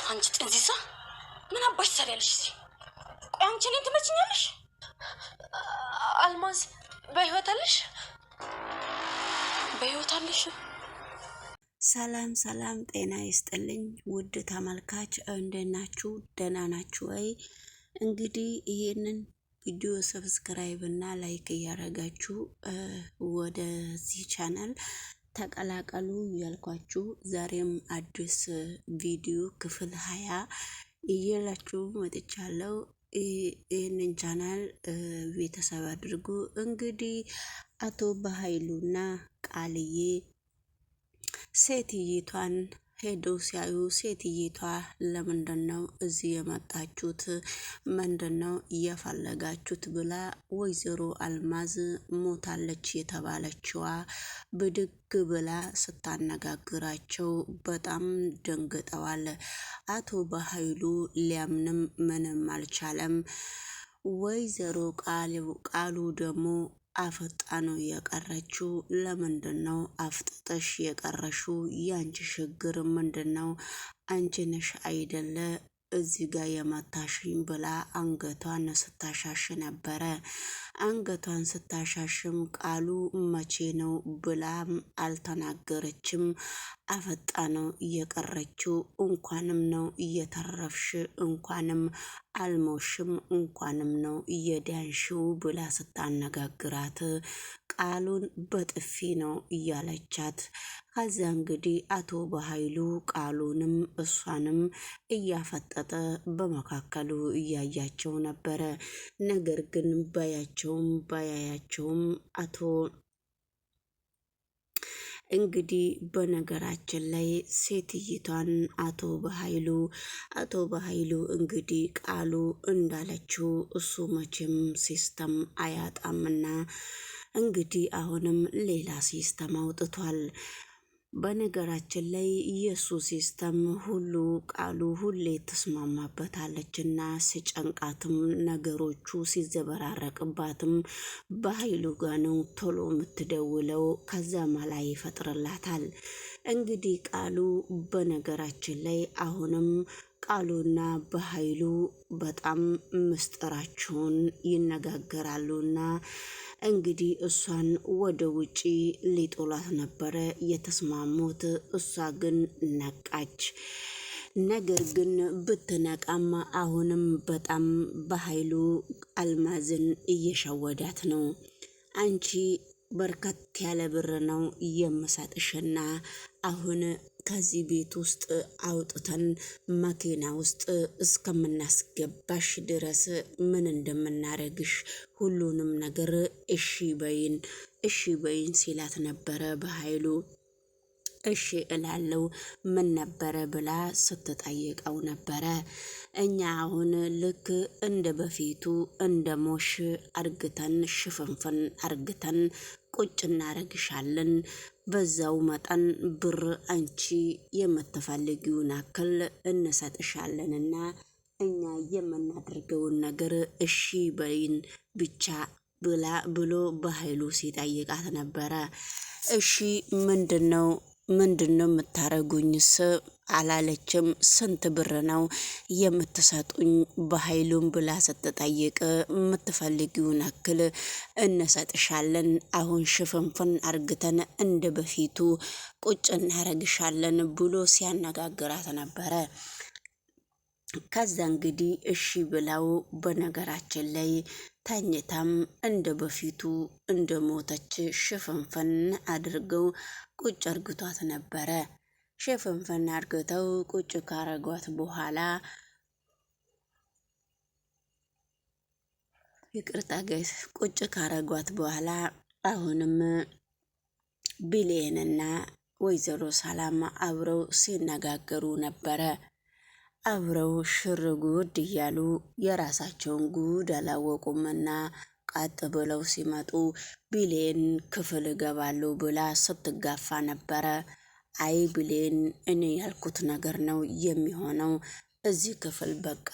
አንቺ ጥንዚዛ ምን አባሽ ሰሪያለሽ? እዚህ ቆይ አንቺ እኔን ትመችኛለሽ? አልማዝ በህይወት አለሽ? በህይወት አለሽ? ሰላም ሰላም፣ ጤና ይስጥልኝ ውድ ተመልካች፣ እንዴት ናችሁ? ደህና ናችሁ ወይ? እንግዲህ ይሄንን ቪዲዮ ሰብስክራይብ እና ላይክ እያደረጋችሁ ወደዚህ ቻናል ተቀላቀሉ ያልኳችሁ፣ ዛሬም አዲስ ቪዲዮ ክፍል 20 እየላችሁ መጥቻለሁ። ይህንን ቻናል ቤተሰብ አድርጉ። እንግዲህ አቶ በኃይሉና ቃልዬ ሴትይቷን ሄደው ሲያዩ ሴትይቷ ለምንድነው እዚህ የመጣችሁት? ምንድነው እየፈለጋችሁት? ብላ ወይዘሮ አልማዝ ሞታለች የተባለችዋ ብድግ ብላ ስታነጋግራቸው በጣም ደንግጠዋል። አቶ በኃይሉ ሊያምንም ምንም አልቻለም። ወይዘሮ ቃሉ ደግሞ አፍጣ ነው የቀረችው። ለምንድነው አፍጥጠሽ የቀረሽው? ያንቺ ችግር ምንድነው? አንቺ ነሽ አይደለ እዚህ ጋር የመታሽኝ? ብላ አንገቷን ስታሻሽ ነበረ። አንገቷን ስታሻሽም ቃሉ መቼ ነው ብላም አልተናገረችም። አፈጣ ነው እየቀረችው። እንኳንም ነው እየተረፍሽ፣ እንኳንም አልሞሽም፣ እንኳንም ነው እየዳንሽው ብላ ስታነጋግራት ቃሉን በጥፊ ነው እያለቻት። ከዛ እንግዲህ አቶ በኃይሉ ቃሉንም እሷንም እያፈጠጠ በመካከሉ እያያቸው ነበረ። ነገር ግን ባያያቸውም አቶ እንግዲህ በነገራችን ላይ ሴትይቷን አቶ በኃይሉ እንግዲህ ቃሉ እንዳለችው እሱ መቼም ሲስተም አያጣምና እንግዲህ አሁንም ሌላ ሲስተም አውጥቷል። በነገራችን ላይ የሱ ሲስተም ሁሉ ቃሉ ሁሌ ትስማማበታለችና ሲጨንቃትም ነገሮቹ ሲዘበራረቅባትም በኃይሉ ጋር ነው ቶሎ የምትደውለው። ከዛ መላ ይፈጥርላታል። እንግዲህ ቃሉ በነገራችን ላይ አሁንም ቃሉና በኃይሉ በጣም ምስጢራቸውን ይነጋገራሉና እንግዲህ እሷን ወደ ውጪ ሊጦላት ነበረ የተስማሙት። እሷ ግን ነቃች። ነገር ግን ብትነቃም አሁንም በጣም በኃይሉ አልማዝን እየሸወዳት ነው። አንቺ በርከት ያለ ብር ነው የምሰጥሽና አሁን ከዚህ ቤት ውስጥ አውጥተን መኪና ውስጥ እስከምናስገባሽ ድረስ ምን እንደምናረግሽ ሁሉንም ነገር እሺ በይን ሲላት ነበረ በኃይሉ። እሺ እላለው ምን ነበረ ብላ ስትጠይቀው ነበረ። እኛ አሁን ልክ እንደ በፊቱ እንደ ሞሽ አርግተን ሽፍንፍን አርግተን ቁጭ እናረግሻለን። በዛው መጠን ብር አንቺ የምትፈልጊውን አክል እንሰጥሻለንና እኛ የምናደርገውን ነገር እሺ በይን ብቻ ብሎ በኃይሉ ሲጠይቃት ነበረ። እሺ ምንድነው የምታረጉኝስ አላለችም። ስንት ብር ነው የምትሰጡኝ በኃይሉን ብላ ስትጠይቅ የምትፈልጊውን አክል እንሰጥሻለን። አሁን ሽፍንፍን አርግተን እንደ በፊቱ ቁጭ እናረግሻለን ብሎ ሲያነጋግራት ነበረ። ከዛ እንግዲህ እሺ ብለው በነገራችን ላይ ተኝታም እንደ በፊቱ እንደ ሞተች ሽፍንፍን አድርገው ቁጭ አርግቷት ነበረ። ሽፍንፍን አርግተው ቁጭ ካረጓት በኋላ ቁጭ ካረጓት በኋላ አሁንም ቢሌንና ወይዘሮ ሰላም አብረው ሲነጋገሩ ነበረ። አብረው ሽር ጉድ እያሉ የራሳቸውን ጉድ አላወቁምና ቃጥ ብለው ሲመጡ ቢሌን ክፍል እገባለሁ ብላ ስትጋፋ ነበረ። አይ ቢሌን እኔ ያልኩት ነገር ነው የሚሆነው። እዚህ ክፍል በቃ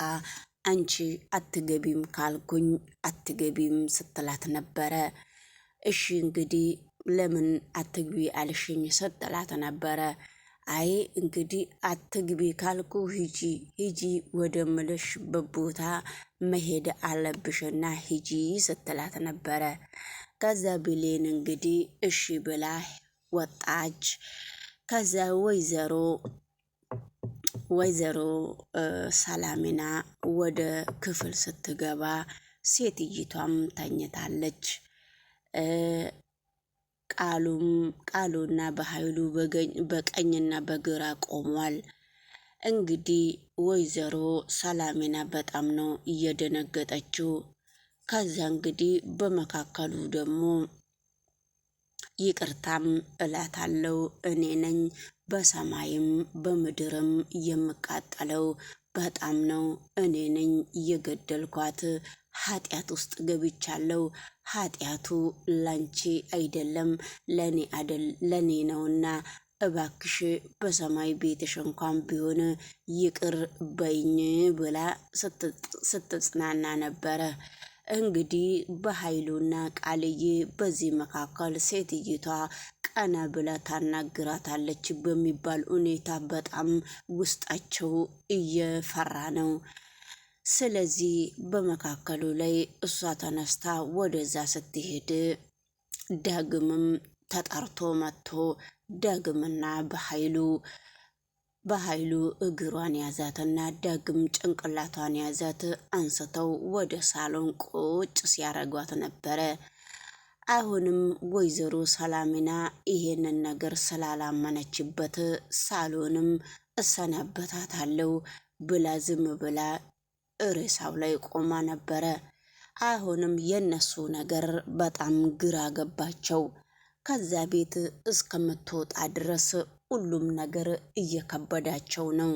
አንቺ አትገቢም ካልኩኝ አትገቢም ስትላት ነበረ። እሺ እንግዲህ ለምን አትግቢ አልሽኝ ስትላት ነበረ። አይ እንግዲህ አትግቢ ካልኩ ሂጂ ወደምልሽበት ቦታ መሄድ አለብሽና ሂጂ ስትላት ነበረ። ከዛ ብሌን እንግዲህ እሺ ብላ ወጣች። ከዛ ወይዘሮ ሰላሚና ወደ ክፍል ስትገባ ሴትይቷም ተኝታለች። ቃሉና በኃይሉ በቀኝና በግራ ቆሟል። እንግዲህ ወይዘሮ ሰላሚና በጣም ነው እየደነገጠችው። ከዛ እንግዲህ በመካከሉ ደግሞ ይቅርታም እላታለሁ እኔ ነኝ በሰማይም በምድርም የምቃጠለው በጣም ነው እኔ ነኝ የገደልኳት ኃጢአት ውስጥ ገብቻለሁ። ኃጢአቱ ላንቺ አይደለም ለኔ ነውና እባክሽ በሰማይ ቤትሽ እንኳን ቢሆን ይቅር በይኝ ብላ ስትጽናና ነበረ። እንግዲህ በኃይሉና ቃልዬ በዚህ መካከል ሴትይቷ ቀና ብላ ታናግራታለች በሚባል ሁኔታ በጣም ውስጣቸው እየፈራ ነው። ስለዚህ በመካከሉ ላይ እሷ ተነስታ ወደዛ ስትሄድ ዳግምም ተጠርቶ መጥቶ ዳግምና በኃይሉ እግሯን ያዛትና ዳግም ጭንቅላቷን ያዛት። አንስተው ወደ ሳሎን ቁጭ ሲያረጓት ነበረ። አሁንም ወይዘሮ ሰላሚና ይሄንን ነገር ስላላመነችበት ሳሎንም እሰናበታታለሁ ብላ ዝም ብላ ርዕሳው ላይ ቆማ ነበረ። አሁንም የነሱ ነገር በጣም ግራ ገባቸው። ከዛ ቤት እስከምትወጣ ድረስ ሁሉም ነገር እየከበዳቸው ነው።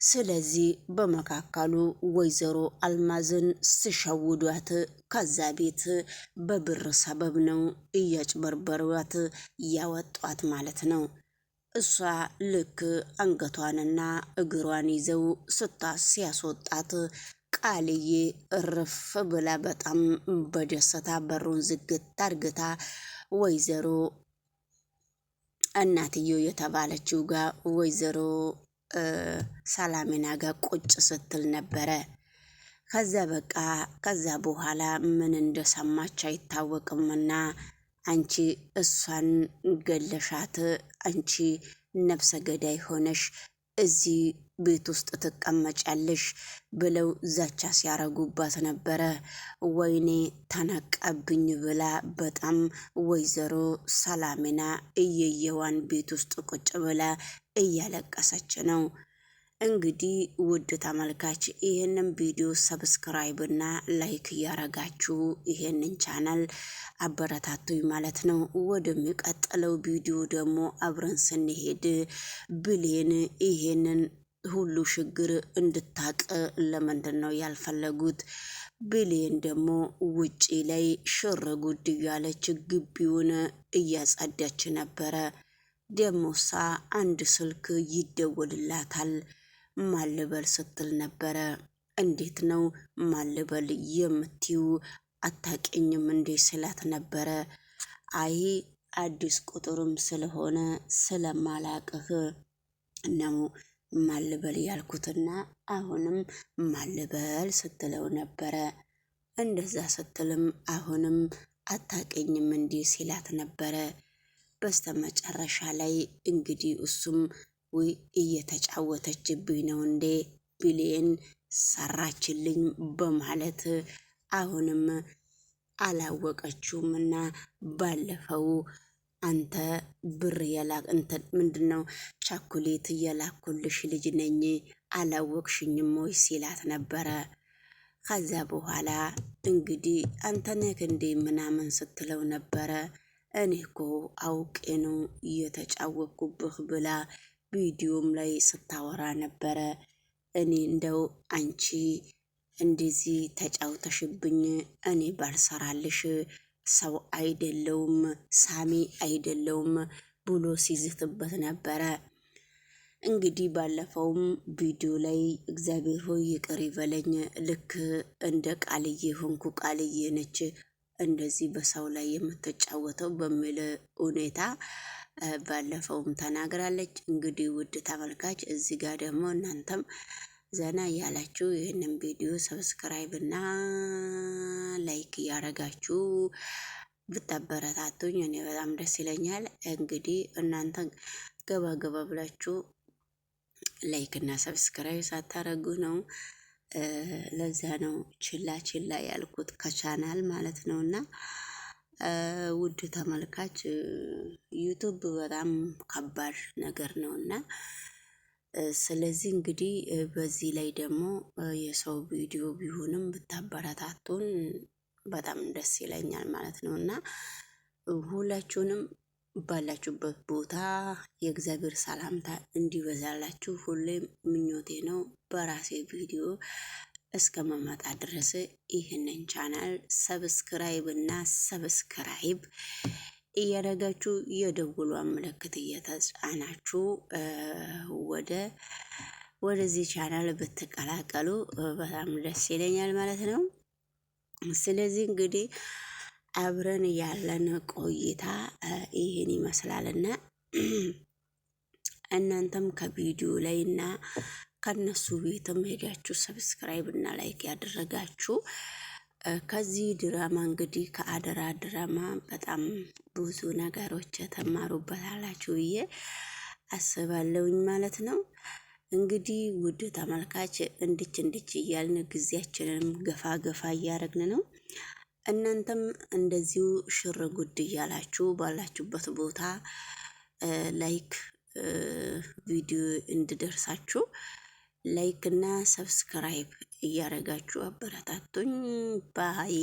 ስለዚህ በመካከሉ ወይዘሮ አልማዝን ስሸውዷት ከዛ ቤት በብር ሰበብ ነው እያጭበርበሯት ያወጧት ማለት ነው። እሷ ልክ አንገቷንና እግሯን ይዘው ሲያስወጣት ቃልዬ እርፍ ብላ በጣም በደስታ በሩን ዝግት አድርግታ ወይዘሮ እናትየው የተባለችው ጋር ወይዘሮ ሰላሚና ጋር ቁጭ ስትል ነበረ። ከዛ በኋላ ምን እንደሰማች አይታወቅምና አንቺ እሷን ገለሻት፣ አንቺ ነፍሰ ገዳይ ሆነሽ እዚህ ቤት ውስጥ ትቀመጫለሽ ብለው ዛቻ ሲያረጉባት ነበረ። ወይኔ ተነቀብኝ ብላ በጣም ወይዘሮ ሰላሚና እየየዋን ቤት ውስጥ ቁጭ ብላ እያለቀሰች ነው። እንግዲህ ውድ ተመልካች ይህንን ቪዲዮ ሰብስክራይብ እና ላይክ እያረጋችሁ ይሄንን ቻናል አበረታቱኝ ማለት ነው። ወደሚቀጥለው ቪዲዮ ደግሞ አብረን ስንሄድ ብሌን ይሄንን ሁሉ ችግር እንድታቅ ለምንድን ነው ያልፈለጉት? ብሌን ደግሞ ውጪ ላይ ሽር ጉድ እያለች ግቢውን እያጸዳች ነበረ። ደሞሳ አንድ ስልክ ይደወልላታል። ማልበል ስትል ነበረ። እንዴት ነው ማልበል የምትዩ አታቂኝም እንዴ ስላት ነበረ። አይ አዲስ ቁጥርም ስለሆነ ስለማላቅህ ነው ማልበል ያልኩትና አሁንም ማልበል ስትለው ነበረ። እንደዛ ስትልም አሁንም አታቀኝም እንዴ ሲላት ነበረ። በስተመጨረሻ ላይ እንግዲህ እሱም ውይ እየተጫወተችብኝ ነው እንዴ ብሌን ሰራችልኝ በማለት አሁንም አላወቀችውምና ባለፈው አንተ ብር ምንድነው ቻኩሌት የላኩልሽ ልጅ ነኝ አላወቅሽኝም ወይ ሲላት ነበረ። ከዛ በኋላ እንግዲህ አንተ ነህ እንዴ ምናምን ስትለው ነበረ። እኔ እኮ አውቄ ነው እየተጫወቅኩብህ ብላ ቪዲዮም ላይ ስታወራ ነበረ። እኔ እንደው አንቺ እንደዚህ ተጫውተሽብኝ እኔ ባልሰራልሽ ሰው አይደለውም ሳሚ አይደለውም ብሎ ሲዝትበት ነበረ። እንግዲህ ባለፈውም ቪዲዮ ላይ እግዚአብሔር ሆይ ይቅር ይበለኝ፣ ልክ እንደ ቃልዬ ሆንኩ፣ ቃልዬ ነች እንደዚህ በሰው ላይ የምትጫወተው በሚል ሁኔታ ባለፈውም ተናግራለች። እንግዲህ ውድ ተመልካች እዚህ ጋር ደግሞ እናንተም ዘና እያላችሁ ይህንን ቪዲዮ ሰብስክራይብ እና ላይክ እያደረጋችሁ ብታበረታቱኝ እኔ በጣም ደስ ይለኛል። እንግዲህ እናንተ ገባ ገባ ብላችሁ ላይክ እና ሰብስክራይብ ሳታረጉ ነው። ለዛ ነው ችላ ችላ ያልኩት ከቻናል ማለት ነው። እና ውድ ተመልካች ዩቱብ በጣም ከባድ ነገር ነው እና ስለዚህ እንግዲህ በዚህ ላይ ደግሞ የሰው ቪዲዮ ቢሆንም ብታበረታቱን በጣም ደስ ይለኛል ማለት ነው። እና ሁላችሁንም ባላችሁበት ቦታ የእግዚአብሔር ሰላምታ እንዲበዛላችሁ ሁሌም ምኞቴ ነው። በራሴ ቪዲዮ እስከመመጣ ድረስ ይህንን ቻናል ሰብስክራይብ እና ሰብስክራይብ እያደረጋችሁ የደውሏን ምልክት እየተጫናችሁ ወደዚህ ቻናል ብትቀላቀሉ በጣም ደስ ይለኛል ማለት ነው። ስለዚህ እንግዲህ አብረን ያለን ቆይታ ይሄን ይመስላልና እናንተም ከቪዲዮ ላይ እና ከነሱ ቤትም ሄዳችሁ ሰብስክራይብ እና ላይክ ያደረጋችሁ ከዚህ ድራማ እንግዲህ ከአደራ ድራማ በጣም ብዙ ነገሮች ተማሩበታላችሁ ብዬ አስባለሁኝ ማለት ነው። እንግዲህ ውድ ተመልካች እንድች እያልን ጊዜያችንንም ገፋ ገፋ እያደረግን ነው። እናንተም እንደዚሁ ሽር ጉድ እያላችሁ ባላችሁበት ቦታ ላይክ ቪዲዮ እንድደርሳችሁ ላይክ እና ሰብስክራይብ እያደረጋችሁ አበረታቱኝ ባይ